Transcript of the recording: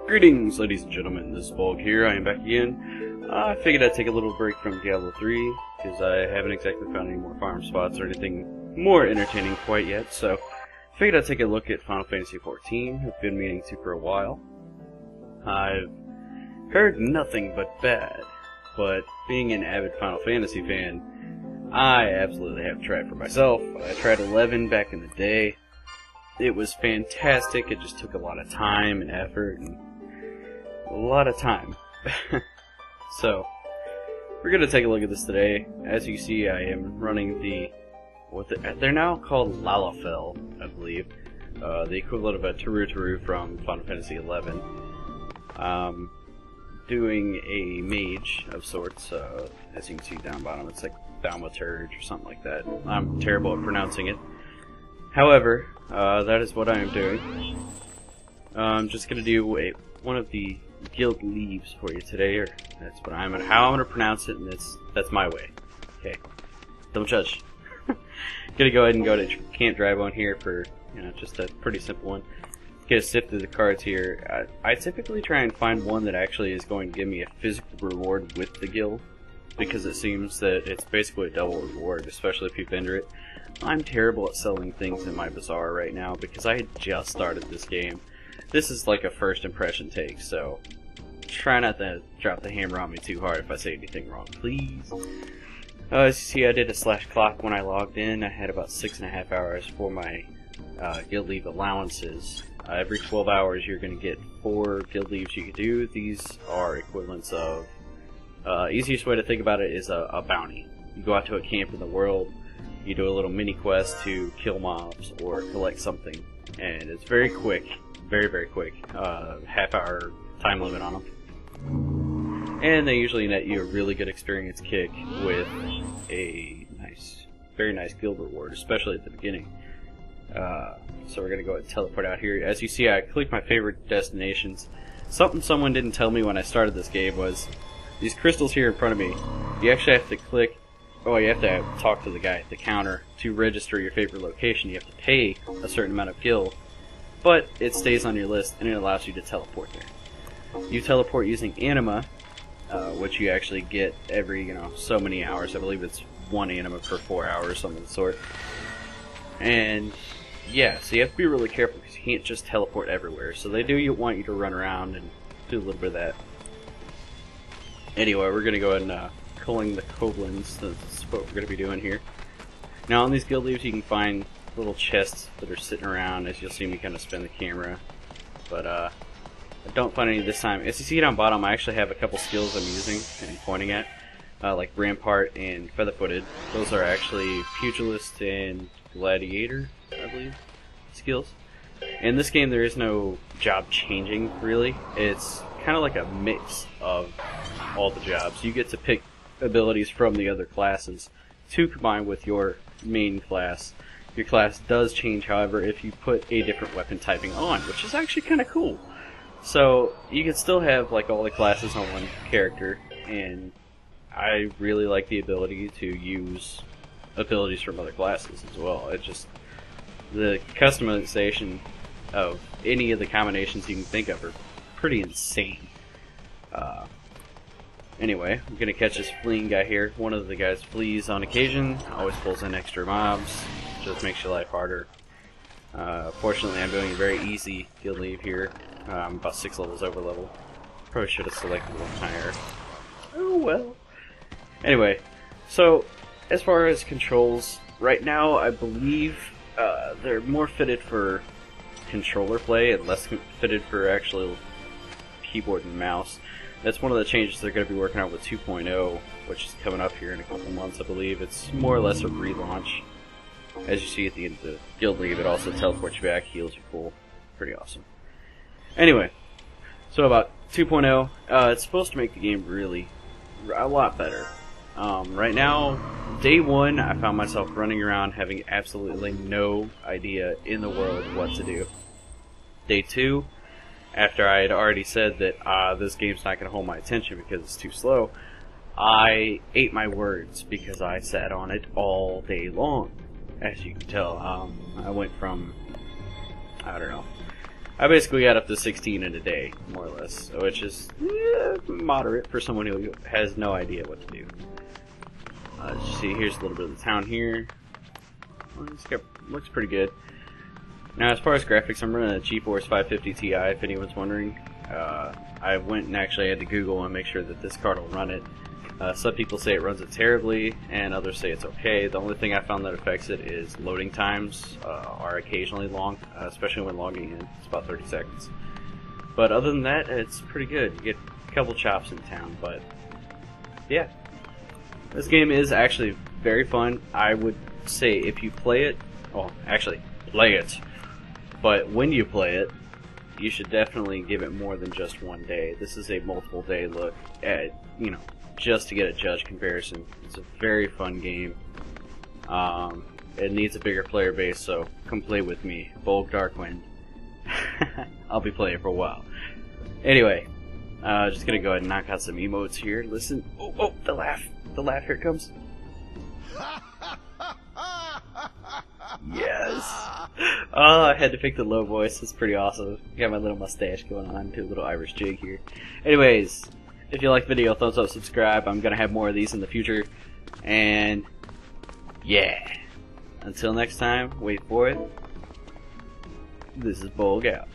Greetings, ladies and gentlemen, this is Bolg here. I am back again. I figured I'd take a little break from Diablo 3, because I haven't exactly found any more farm spots or anything more entertaining quite yet, so I figured I'd take a look at Final Fantasy XIV. I've been meaning to for a while. I've heard nothing but bad, but being an avid Final Fantasy fan, I absolutely have to try it for myself. I tried 11 back in the day. It was fantastic. It just took a lot of time and effort and a lot of time. So, we're going to take a look at this today. As you see, I am running they're now called Lalafell, I believe. The equivalent of a Taru from Final Fantasy XI. Doing a mage of sorts. As you can see down bottom, it's like Bahamut or something like that. I'm terrible at pronouncing it. However, that is what I am doing. I'm just going to do one of the Guildleves for you today, or that's what how I'm going to pronounce it, and that's my way. Okay, don't judge. Gonna go ahead and go to Camp Dragoon here for just a pretty simple one. Get a sift through the cards here. I typically try and find one that actually is going to give me a physical reward with the guild, because it seems that it's basically a double reward, especially if you vendor it. I'm terrible at selling things in my bazaar right now because I had just started this game. This is like a first impression take, so try not to drop the hammer on me too hard if I say anything wrong, please. As you see, I did a /clock when I logged in. I had about 6.5 hours for my Guildleve allowances. Every 12 hours you're going to get 4 Guildleves you can do. These are equivalents of... easiest way to think about it is a bounty. You go out to a camp in the world, you do a little mini quest to kill mobs or collect something, and it's very quick, very quick, half-hour time limit on them. And they usually net you a really good experience kick with a very nice guild reward, especially at the beginning. So we're going to go ahead and teleport out here. As you see, I clicked my favorite destinations. Something someone didn't tell me when I started this game was these crystals here in front of me. You actually have to click... Oh, you have to talk to the guy at the counter to register your favorite location. You have to pay a certain amount of gil, but it stays on your list and it allows you to teleport there. You teleport using anima, which you actually get every so many hours. I believe it's 1 anima per 4 hours, something of the sort. And yeah, so you have to be really careful because you can't just teleport everywhere. So they want you to run around and do a little bit of that. Anyway, we're gonna go ahead and culling the Koblins. That's what we're going to be doing here. Now on these Guildleves you can find little chests that are sitting around, as you'll see me kind of spin the camera. But I don't find any this time. As you see down bottom, I actually have a couple skills I'm using and pointing at, like Rampart and Featherfooted. Those are actually Pugilist and Gladiator, I believe, skills. In this game there is no job changing really. It's kind of like a mix of all the jobs. You get to pick abilities from the other classes to combine with your main class. Your class does change, however, if you put a different weapon typing on, which is actually kind of cool. So you can still have like all the classes on one character, and I really like the ability to use abilities from other classes as well. It just, the customization of any of the combinations you can think of are pretty insane. Anyway, I'm going to catch this fleeing guy here. One of the guys flees on occasion, always pulls in extra mobs, just makes your life harder. Fortunately, I'm doing a very easy Guildleve here. I'm about 6 levels over level. Probably should have selected one higher. Oh well. Anyway, so as far as controls, right now I believe they're more fitted for controller play and less fitted for actual keyboard and mouse. That's one of the changes they're going to be working on with 2.0, which is coming up here in a couple months, I believe. It's more or less a relaunch. As you see at the end of the Guildleve, it also teleports you back, heals you full. Pretty awesome. Anyway, so about 2.0, it's supposed to make the game really a lot better. Right now, day 1, I found myself running around having absolutely no idea in the world what to do. Day 2, after I had already said that this game's not going to hold my attention because it's too slow, I ate my words because I sat on it all day long. As you can tell, I went from, I don't know, I basically got up to 16 in a day, more or less, which is moderate for someone who has no idea what to do. As you see, here's a little bit of the town here. Well, looks pretty good. Now, as far as graphics, I'm running a GeForce 550 Ti, if anyone's wondering. I went and actually had to Google and make sure that this card will run it. Some people say it runs it terribly, and others say it's okay. The only thing I found that affects it is loading times are occasionally long, especially when logging in. It's about 30 seconds. But other than that, it's pretty good. You get a couple chops in town, but yeah. This game is actually very fun. I would say if you play it, well, actually, play it. But when you play it, you should definitely give it more than just one day. This is a multiple day look at, just to get a judge comparison. It's a very fun game. It needs a bigger player base, so come play with me. Bolg Darkwind. I'll be playing for a while. Anyway, just gonna go ahead and knock out some emotes here. Listen. Oh, the laugh. The laugh, here it comes. Yes! Oh, I had to pick the low voice. It's pretty awesome. Got my little mustache going on, do a little Irish jig here. Anyways, if you like the video, thumbs up, subscribe. I'm gonna have more of these in the future. And yeah. Until next time, wait for it. This is Bolg out.